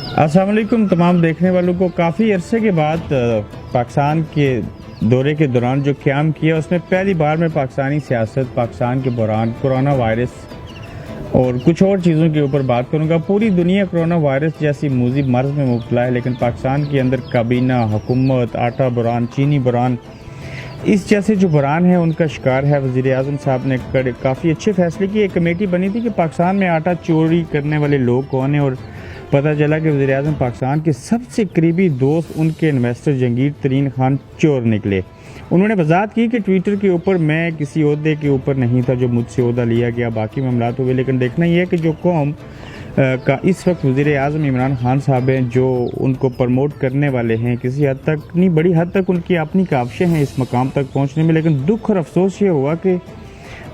अस्सलाम वालेकुम तमाम देखने वालों को। काफ़ी अरसे के बाद पाकिस्तान के दौरे के दौरान जो क़याम किया उसमें पहली बार में पाकिस्तानी सियासत, पाकिस्तान के बहरान, कोरोना वायरस और कुछ और चीज़ों के ऊपर बात करूंगा। पूरी दुनिया कोरोना वायरस जैसी मूज़ी मर्ज़ में मुब्तला है, लेकिन पाकिस्तान के अंदर काबीना, हुकूमत, आटा बहरान, चीनी बहरान, इस जैसे जो बहरान है उनका शिकार है। वज़ीर-ए-आज़म साहब ने काफ़ी अच्छे फैसले किए। एक कमेटी बनी थी कि पाकिस्तान में आटा चोरी करने वाले लोग कौन हैं, और पता चला कि वज़ीर-ए-आज़म पाकिस्तान के सबसे करीबी दोस्त उनके इन्वेस्टर जहांगीर तरीन खान चोर निकले। उन्होंने वजाहत की कि ट्विटर के ऊपर मैं किसी ओहदे के ऊपर नहीं था जो मुझसे ओहदा लिया गया, बाकी मामलात हुए, लेकिन देखना यह है कि जो कौम का इस वक्त वज़ीर-ए-आज़म इमरान खान साहब हैं जो उनको प्रमोट करने वाले हैं, किसी हद तक नहीं, बड़ी हद तक उनकी अपनी काविशें हैं इस मकाम तक पहुँचने में। लेकिन दुख और अफसोस ये हुआ कि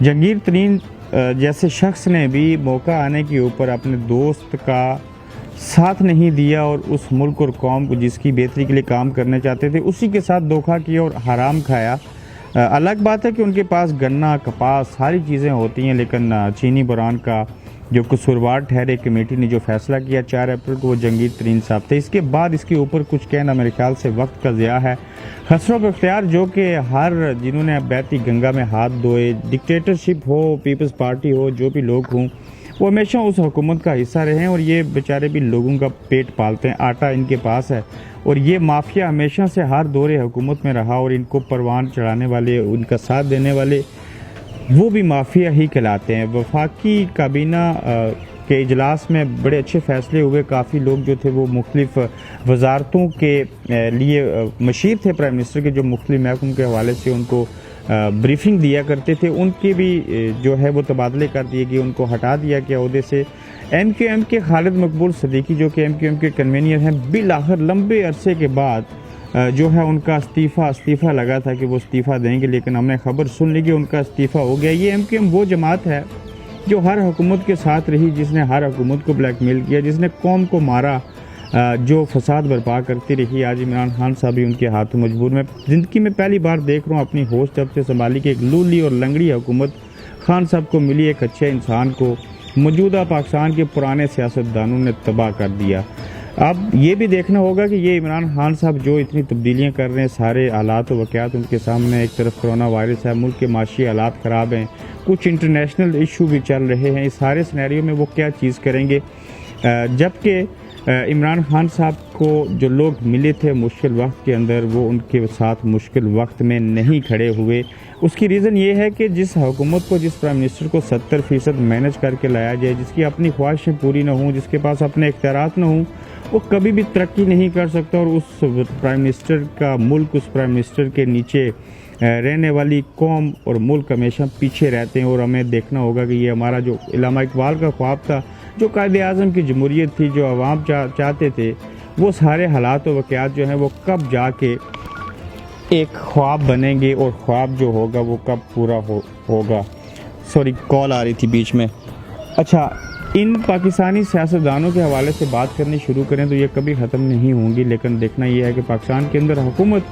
जहांगीर तरीन जैसे शख्स ने भी मौका आने के ऊपर अपने दोस्त का साथ नहीं दिया और उस मुल्क और कौम को जिसकी बेहतरी के लिए काम करने चाहते थे उसी के साथ धोखा किया और हराम खाया। अलग बात है कि उनके पास गन्ना, कपास, सारी चीज़ें होती हैं, लेकिन चीनी बहरान का जो कसूरवार ठहरे कमेटी ने जो फैसला किया 4 अप्रैल को, वो जहांगीर तरीन साहब थे। इसके बाद इसके ऊपर कुछ कहना मेरे ख्याल से वक्त का ज़िया है। खसरो बख्तियार जो कि जिन्होंने बहती गंगा में हाथ धोए, डिक्टेटरशिप हो, पीपल्स पार्टी हो, जो भी लोग हों, वो हमेशा उस हुकूमत का हिस्सा रहे हैं और ये बेचारे भी लोगों का पेट पालते हैं, आटा इनके पास है, और ये माफिया हमेशा से हर दौरे हुकूमत में रहा और इनको परवान चढ़ाने वाले, उनका साथ देने वाले वो भी माफिया ही कहलाते हैं। वफाकी काबीना के इजलास में बड़े अच्छे फैसले हुए। काफ़ी लोग जो थे वो मुख्तलिफ वजारतों के लिए मशीर थे, प्राइम मिनिस्टर के जो मुख्तलिफ महकम के हवाले से उनको ब्रीफिंग दिया करते थे, उनके भी जो है वो तबादले कर दिए गए, उनको हटा दिया गया ओहदे से। MQM के खालिद मकबूल सदीकी जो कि MQM के कन्वीनियर हैं, बिलाखिर लंबे अरसे के बाद जो है उनका इस्तीफ़ा लगा था कि वो इस्तीफ़ा देंगे, लेकिन हमने खबर सुन ली कि उनका इस्तीफ़ा हो गया। ये MQM वो जमात है जो हर हुकूमत के साथ रही, जिसने हर हुकूमत को ब्लैकमेल किया, जिसने कौम को मारा, जो फसाद बर्पा करती रही। आज इमरान खान साहब भी उनके हाथों मजबूर। मैं ज़िंदगी में पहली बार देख रहा हूँ अपनी होश जब से संभाली कि एक लूली और लंगड़ी हुकूमत खान साहब को मिली, एक अच्छे इंसान को मौजूदा पाकिस्तान के पुराने सियासतदानों ने तबाह कर दिया। अब ये भी देखना होगा कि ये इमरान खान साहब जो इतनी तब्दीलियाँ कर रहे हैं, सारे हालात व वाक़यात उनके सामने, एक तरफ कोरोना वायरस है, मुल्क के माशी हालात ख़राब हैं, कुछ इंटरनेशनल इशू भी चल रहे हैं, इस सारे सिनेरियो में वो क्या चीज़ करेंगे। जबकि इमरान खान साहब को जो लोग मिले थे मुश्किल वक्त के अंदर, वो उनके साथ मुश्किल वक्त में नहीं खड़े हुए। उसकी रीज़न ये है कि जिस हुकूमत को, जिस प्राइम मिनिस्टर को 70% मैनेज करके लाया जाए, जिसकी अपनी ख्वाहिशें पूरी ना हों, जिसके पास अपने इख्तियारात ना हों, वो कभी भी तरक्की नहीं कर सकता। और उस प्राइम मिनिस्टर का मुल्क, उस प्राइम मिनिस्टर के नीचे रहने वाली कौम और मुल्क हमेशा पीछे रहते हैं। और हमें देखना होगा कि ये हमारा जो इल्लामा इकबाल का ख्वाब था, जो कायदे आज़म की जमहूरियत थी, जो अवाम चाहते थे, वो सारे हालात और वाक़यात जो हैं वो कब जाके एक ख्वाब बनेंगे और ख्वाब जो होगा वो कब पूरा होगा। सॉरी, कॉल आ रही थी बीच में। अच्छा, इन पाकिस्तानी सियासतदानों के हवाले से बात करनी शुरू करें तो ये कभी ख़त्म नहीं होंगी, लेकिन देखना ये है कि पाकिस्तान के अंदर हुकूमत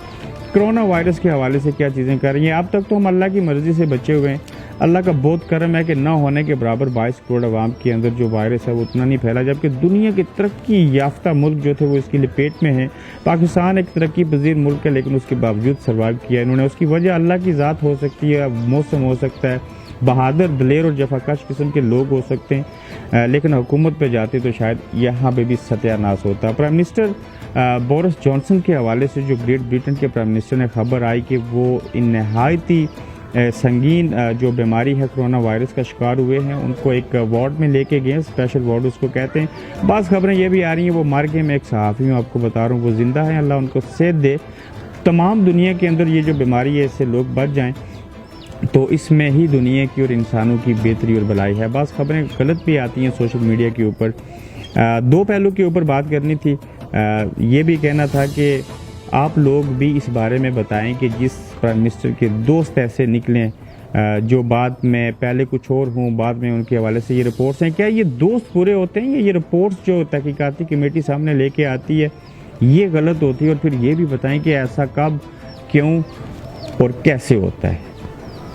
कोरोना वायरस के हवाले से क्या चीज़ें कर रही हैं। अब तक तो हम अल्लाह की मर्ज़ी से बचे हुए हैं। अल्लाह का बहुत करम है कि न होने के बराबर 22 करोड़ अवाम के अंदर जो वायरस है वो उतना नहीं फैला, जबकि दुनिया के तरक्की याफ्ता मुल्क जो थे वो इसकी लपेट में हैं। पाकिस्तान एक तरक्की पजीर मुल्क है, लेकिन उसके बावजूद सर्वाइव किया इन्होंने। उसकी वजह अल्लाह की ज़ात हो सकती है, मौसम हो सकता है, बहादुर, दलेर और जफाकश किस्म के लोग हो सकते हैं, लेकिन हुकूमत पे जाते तो शायद यहाँ पे भी सत्यानाश होता। प्राइम मिनिस्टर बोरिस जॉनसन के हवाले से जो ग्रेट ब्रिटेन के प्राइम मिनिस्टर ने खबर आई कि वो इन नहायती संगीन जो बीमारी है कोरोना वायरस का शिकार हुए हैं, उनको एक वार्ड में लेके गए, स्पेशल वार्ड उसको कहते हैं। बाज़ खबरें ये भी आ रही हैं वो मर गए। मैं एक सहाफ़ी हूँ, आपको बता रहा हूँ वो ज़िंदा है, अल्लाह उनको सेहत दे। तमाम दुनिया के अंदर ये जो बीमारी है इससे लोग बच जाएँ तो इसमें ही दुनिया की और इंसानों की बेहतरी और भलाई है। बाज़ खबरें गलत भी आती हैं सोशल मीडिया के ऊपर। दो पहलू के ऊपर बात करनी थी। ये भी कहना था कि आप लोग भी इस बारे में बताएं कि जिस प्राइम मिनिस्टर के दोस्त ऐसे निकलें जो बाद में पहले कुछ और हों, बाद में उनके हवाले से ये रिपोर्ट्स हैं, क्या ये दोस्त पूरे होते हैं या ये रिपोर्ट्स जो तहकीकाती कमेटी सामने लेके आती है ये गलत होती है। और फिर ये भी बताएं कि ऐसा कब, क्यों और कैसे होता है।